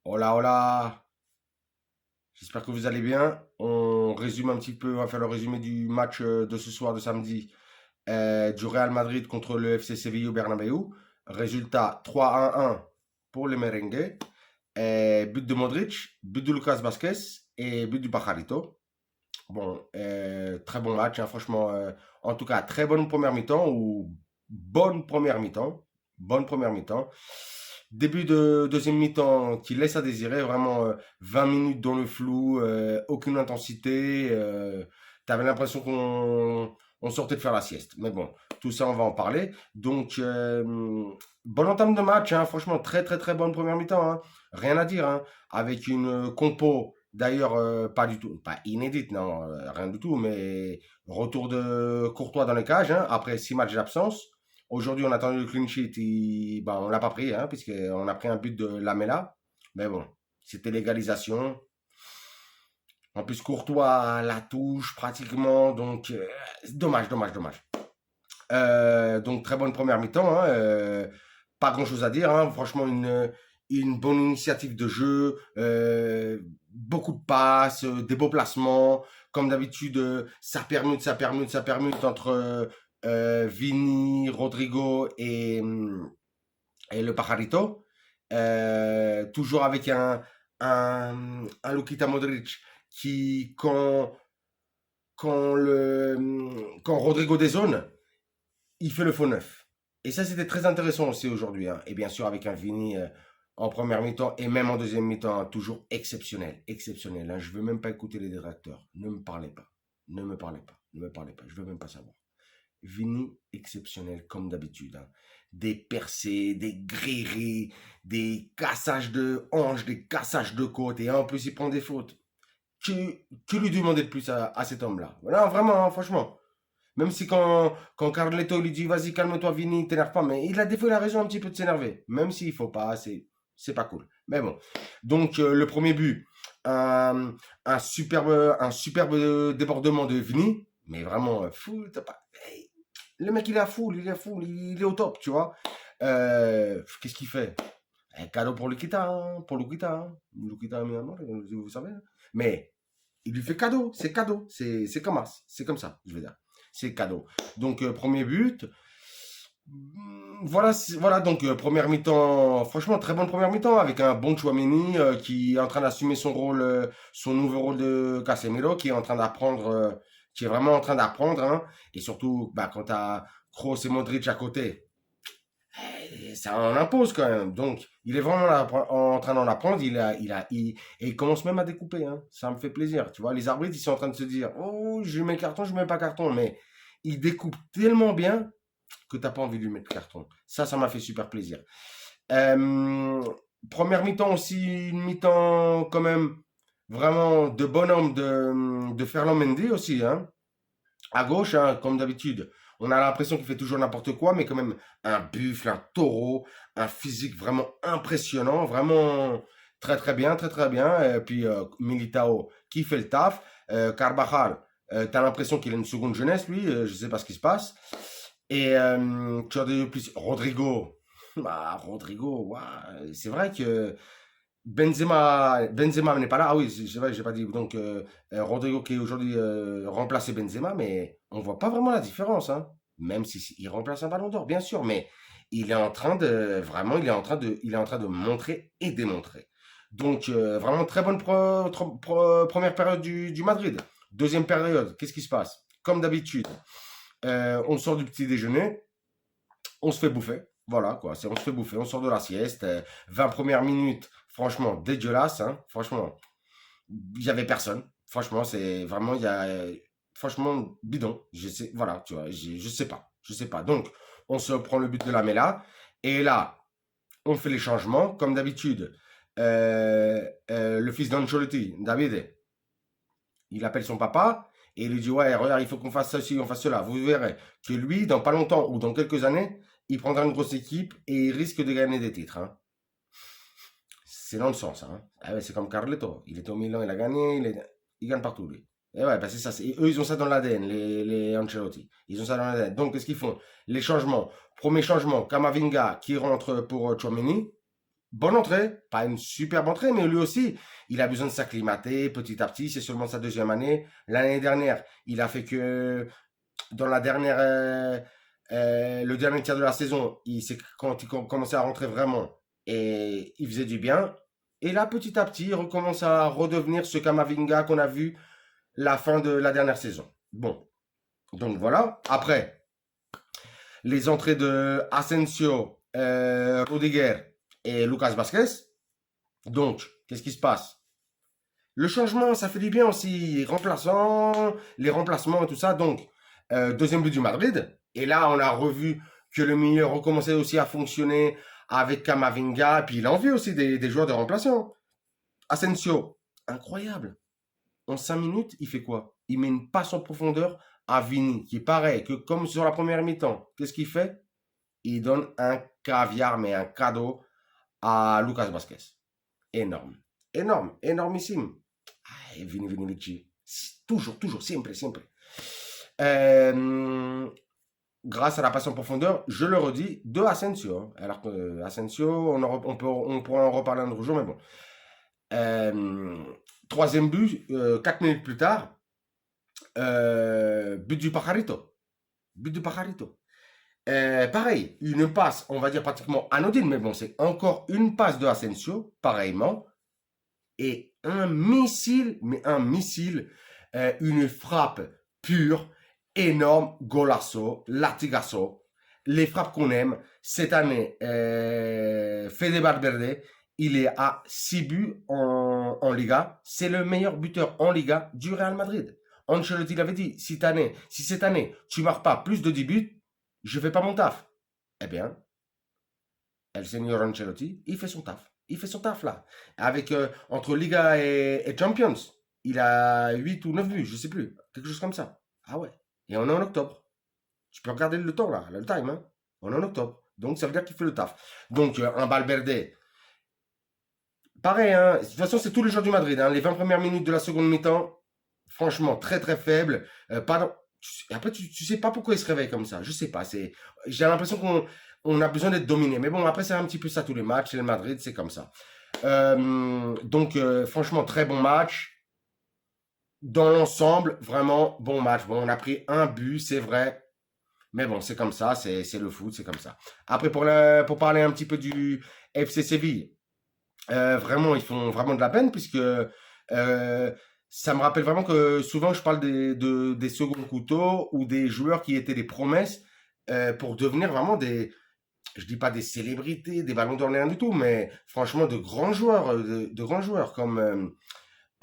Hola, hola. J'espère que vous allez bien. On résume un petit peu, on va faire le résumé du match de ce soir de samedi du Real Madrid contre le FC Séville au Bernabéu. Résultat 3-1 pour les merengues. But de Modric, but de Lucas Vazquez et but du Pajarito. Bon, très bon match, hein, franchement. En tout cas, très bonne première mi-temps ou bonne première mi-temps. Bonne première mi-temps. Début de deuxième mi-temps qui laisse à désirer, vraiment 20 minutes dans le flou, aucune intensité. T'avais l'impression qu'on sortait de faire la sieste. Mais bon, tout ça, on va en parler. Donc, bonne entame de match, hein, franchement, très très très bonne première mi-temps, hein. Rien à dire, hein, avec une compo. D'ailleurs, pas du tout, pas inédite, non, rien du tout, mais retour de Courtois dans les cages, hein, après 6 matchs d'absence. Aujourd'hui, on attendait le clean sheet, ben, on l'a pas pris, hein, puisqu'on a pris un but de Lamela. Mais bon, c'était l'égalisation. En plus, Courtois la touche pratiquement, donc dommage, dommage, dommage. Donc très bonne première mi-temps, hein, pas grand-chose à dire, hein, franchement une bonne initiative de jeu, beaucoup de passes, des beaux placements, comme d'habitude, ça permute entre Vini, Rodrigo et le Pajarito. Toujours avec un Lukita Modric qui, quand Rodrigo dézone, il fait le faux neuf. Et ça, c'était très intéressant aussi aujourd'hui, hein. Et bien sûr, avec un Vini en première mi-temps et même en deuxième mi-temps, hein, toujours exceptionnel. Exceptionnel, hein. Je ne veux même pas écouter les détracteurs. Ne me parlez pas. Ne me parlez pas. Ne me parlez pas. Je ne veux même pas savoir. Vini, exceptionnel, comme d'habitude, hein. Des percées, des grilleries, des cassages de hanches, des cassages de côtes. Et en plus, il prend des fautes. Que lui demander de plus à cet homme-là? Voilà, vraiment, hein, franchement. Même si quand Carletto lui dit vas-y calme-toi Vini, t'énerve pas, mais il a des fois la raison un petit peu de s'énerver. Même s'il faut pas, c'est pas cool. Mais bon. Donc le premier but, un superbe débordement de Vini, mais vraiment fou, t'as pas. Hey, le mec il est au top, tu vois. Qu'est-ce qu'il fait? Cadeau pour Lukita, hein, pour Lukita, hein. Lukita, vous savez. Hein. Mais il lui fait cadeau, c'est comme ça, je veux dire. C'est cadeau. Donc premier but. Voilà, voilà donc première mi-temps, franchement très bonne première mi-temps avec un bon Chouameni qui est en train d'assumer son rôle, son nouveau rôle de Casemiro, qui est en train d'apprendre, qui est vraiment en train d'apprendre, hein. Et surtout, bah, quand t'as Kroos et Modric à côté, ça en impose quand même. Donc, il est vraiment là, en train d'en apprendre. Et il commence même à découper, hein. Ça me fait plaisir. Tu vois, les arbitres, ils sont en train de se dire, oh, je mets carton, je mets pas carton. Mais il découpe tellement bien que t'as pas envie de lui mettre carton. Ça m'a fait super plaisir. Euh, Première mi-temps aussi, une mi-temps quand même vraiment de bonhomme de Ferland Mendy aussi, hein. À gauche, hein, comme d'habitude, on a l'impression qu'il fait toujours n'importe quoi, mais quand même un buffle, un taureau, un physique vraiment impressionnant, vraiment très très bien, très très bien. Et puis Militao qui fait le taf. Carvajal, t'as l'impression qu'il a une seconde jeunesse, lui, je sais pas ce qui se passe. Et tu as de plus Rodrigo. Bah, Rodrigo, ouah, c'est vrai que Benzema n'est pas là. Ah oui, c'est vrai, j'ai pas dit. Donc, Rodrigo qui est aujourd'hui remplacé Benzema, mais on voit pas vraiment la différence, hein. Même si il remplace un ballon d'or, bien sûr, mais il est en train de vraiment, il est en train de montrer et démontrer. Donc, vraiment très bonne première période du Madrid. Deuxième période, qu'est-ce qui se passe? Comme d'habitude, on sort du petit déjeuner, on se fait bouffer. Voilà, quoi. On se fait bouffer, on sort de la sieste. 20 premières minutes, franchement, dégueulasse, hein. Franchement, il y avait personne. Franchement, c'est vraiment, franchement, bidon. Je sais, voilà, tu vois, je sais pas. Je sais pas. Donc, on se prend le but de la Mela. Et là, on fait les changements, comme d'habitude. Le fils d'Ancelotti, David, il appelle son papa et il lui dit ouais, regarde, il faut qu'on fasse ceci, on fasse cela. Vous verrez que lui, dans pas longtemps ou dans quelques années, il prendra une grosse équipe et il risque de gagner des titres, hein. C'est dans le sens, hein. Ah ouais, c'est comme Carleto. Il était au Milan, il a gagné, il gagne partout, lui. Et ouais, bah c'est ça. Eux, ils ont ça dans l'ADN, les Ancelotti. Ils ont ça dans l'ADN. Donc, qu'est-ce qu'ils font? Les changements. Premier changement, Kamavinga qui rentre pour Chouameni. bonne entrée, pas une superbe entrée, mais lui aussi, il a besoin de s'acclimater petit à petit. C'est seulement sa deuxième année. L'année dernière, il a fait que dans le dernier tiers de la saison, c'est quand il commençait à rentrer vraiment et il faisait du bien. Et là, petit à petit, il recommence à redevenir ce Kamavinga qu'on a vu la fin de la dernière saison. Bon, donc voilà. Après, les entrées de Asensio, Rudiger et Lucas Vazquez. Donc, qu'est-ce qui se passe? Le changement, ça fait du bien aussi. Les remplacements et tout ça. Donc, deuxième but du Madrid. Et là, on a revu que le milieu recommençait aussi à fonctionner avec Kamavinga. Et puis, il a envie aussi des joueurs de remplaçants. Asensio, incroyable. En 5 minutes, il fait quoi? Il met une passe en profondeur à Vini, qui est pareil que comme sur la première mi-temps. Qu'est-ce qu'il fait? Il donne un caviar, mais un cadeau à Lucas Vazquez. Énorme. Énorme. Énormissime. Vini, Vini, Vici. Toujours, toujours, siempre, siempre. Grâce à la passe en profondeur, je le redis, de Asensio. Hein. Alors que Asensio, on pourra en reparler un autre jour, mais bon. Troisième but, 4 minutes plus tard, but du Pajarito. But du Pajarito. Pareil, une passe, on va dire pratiquement anodine, mais bon, c'est encore une passe de Asensio, pareillement. Et un missile, une frappe pure, énorme, golasso, latigasso. Les frappes qu'on aime. Cette année, Fede Valverde, il est à 6 buts en Liga. C'est le meilleur buteur en Liga du Real Madrid. Ancelotti l'avait dit, si cette année, tu marques pas plus de 10 buts, je fais pas mon taf. Eh bien, El Señor Ancelotti, il fait son taf. Il fait son taf là. Avec, entre Liga et Champions, il a 8 ou 9 buts, je sais plus. Quelque chose comme ça. Ah ouais. Et on est en octobre. Tu peux regarder le temps là, le time. Hein. On est en octobre. Donc ça veut dire qu'il fait le taf. Donc un Valverde. Pareil, hein. De toute façon, c'est tous les joueurs du Madrid. Hein. Les 20 premières minutes de la seconde mi-temps, franchement, très très faible. Après, tu sais pas pourquoi il se réveille comme ça. Je sais pas. J'ai l'impression qu'on a besoin d'être dominé. Mais bon, après, c'est un petit peu ça tous les matchs. C'est le Madrid, c'est comme ça. Donc, franchement, très bon match. Dans l'ensemble, vraiment bon match. Bon, on a pris un but, c'est vrai. Mais bon, c'est comme ça. C'est le foot, c'est comme ça. Après, pour parler un petit peu du FC Séville, vraiment, ils font vraiment de la peine puisque ça me rappelle vraiment que souvent je parle des seconds couteaux ou des joueurs qui étaient des promesses pour devenir vraiment je dis pas des célébrités, des ballons d'or, rien du tout, mais franchement de grands joueurs, de grands joueurs comme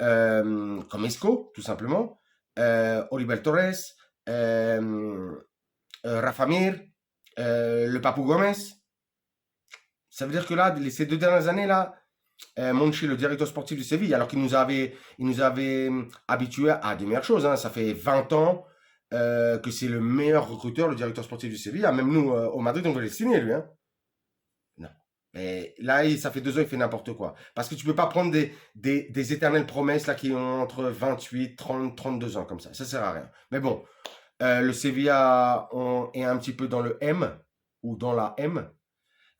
Isco, tout simplement, Oliver Torres, Rafa Mir, le Papou Gomez. Ça veut dire que là, ces 2 dernières années là, Monchi, le directeur sportif de Séville, alors qu'il nous avait habitués à des meilleures choses. Hein. Ça fait 20 ans que c'est le meilleur recruteur, le directeur sportif de Séville. Même nous, au Madrid, on veut les signer, lui. Hein. Non. Mais là, ça fait 2 ans, il fait n'importe quoi. Parce que tu peux pas prendre des éternelles promesses là, qui ont entre 28, 30, 32 ans comme ça. Ça sert à rien. Mais bon, le Sevilla est un petit peu dans le M ou dans la M.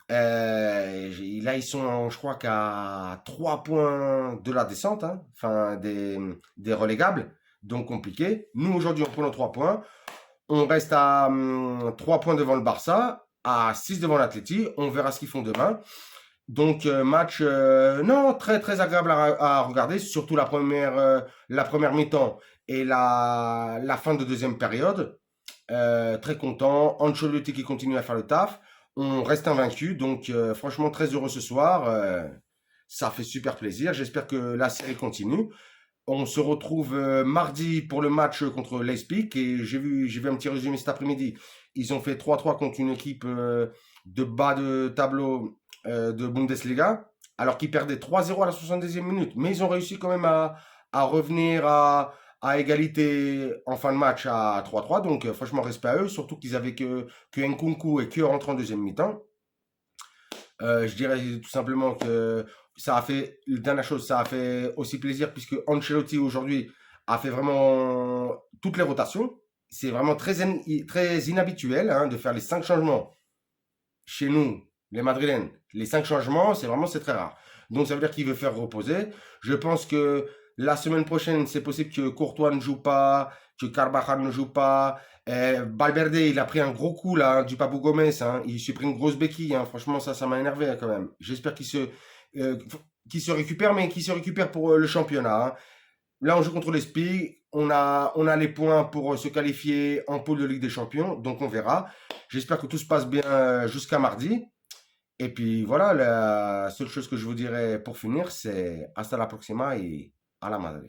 Là, ils sont, je crois, qu'à 3 points de la descente, hein, enfin des relégables, donc compliqué. Nous, aujourd'hui, on prend nos 3 points. On reste à 3 points devant le Barça, à 6 devant l'Atleti. On verra ce qu'ils font demain. Donc, match non, très, très agréable à regarder, surtout la première mi-temps et la fin de deuxième période. Très content. Ancelotti qui continue à faire le taf. On reste invaincu, donc franchement très heureux ce soir. Ça fait super plaisir. J'espère que la série continue. On se retrouve mardi pour le match contre Leipzig et j'ai vu un petit résumé cet après-midi. Ils ont fait 3-3 contre une équipe de bas de tableau de Bundesliga, alors qu'ils perdaient 3-0 à la 70e minute. Mais ils ont réussi quand même à revenir à égalité en fin de match à 3-3. Donc, franchement, respect à eux. Surtout qu'ils avaient que Nkunku et que rentré en deuxième mi-temps. Je dirais tout simplement que dernière chose, ça a fait aussi plaisir puisque Ancelotti aujourd'hui a fait vraiment toutes les rotations. C'est vraiment très inhabituel hein, de faire les 5 changements chez nous les Madrilènes. Les 5 changements, c'est très rare. Donc ça veut dire qu'il veut faire reposer. Je pense que la semaine prochaine, c'est possible que Courtois ne joue pas, que Carvajal ne joue pas. Valverde, il a pris un gros coup là, du Papu Gomez. Hein. Il s'est pris une grosse béquille. Hein. Franchement, ça m'a énervé hein, quand même. J'espère euh, qu'il se récupère, mais qu'il se récupère pour le championnat. Hein. Là, on joue contre l'Esprit. On a les points pour se qualifier en poule de Ligue des Champions. Donc, on verra. J'espère que tout se passe bien jusqu'à mardi. Et puis, voilà, la seule chose que je vous dirais pour finir, c'est hasta la próxima et à la madre.